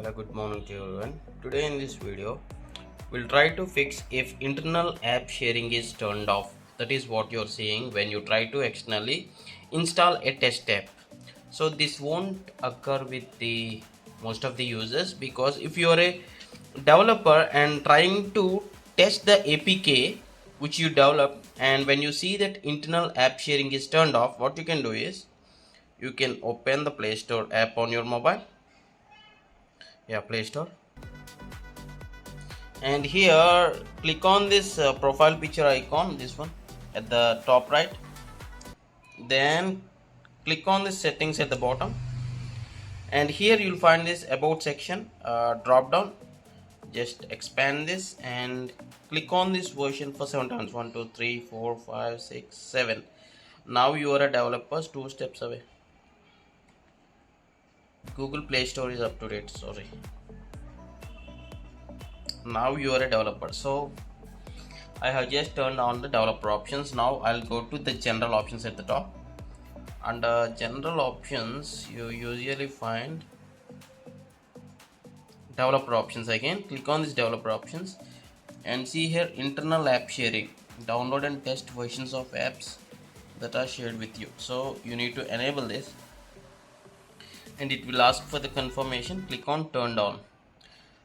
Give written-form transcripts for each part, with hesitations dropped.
Hello, good morning to everyone. Today in this video, we'll try to fix if internal app sharing is turned off. That is what you're seeing when you try to externally install a test app. So this won't occur with the most of the users, because if you're a developer and trying to test the APK which you develop, and when you see that internal app sharing is turned off, what you can do is you can open the Play Store app on your mobile. Play Store, and here click on this profile picture icon, this one at the top right. Then click on the settings at the bottom, and here you'll find this about section drop down. Just expand this and click on this version for 7 times. 1 2 3 4 5 6 7. Now you are a developer 2 steps away. Google Play Store is up to date, sorry. Now you are a developer, so I have just turned on the developer options. Now I'll go to the general options at the top. Under general options, you usually find developer options. Again, click on this developer options and see here internal app sharing. Download and test versions of apps that are shared with you. So you need to enable this, and it will ask for the confirmation. Click on turned on.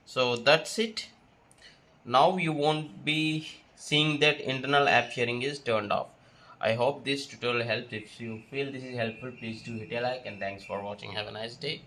So that's it. Now you won't be seeing that internal app sharing is turned off. I hope this tutorial helps. If you feel this is helpful, please do hit a like, and thanks for watching. Have a nice day.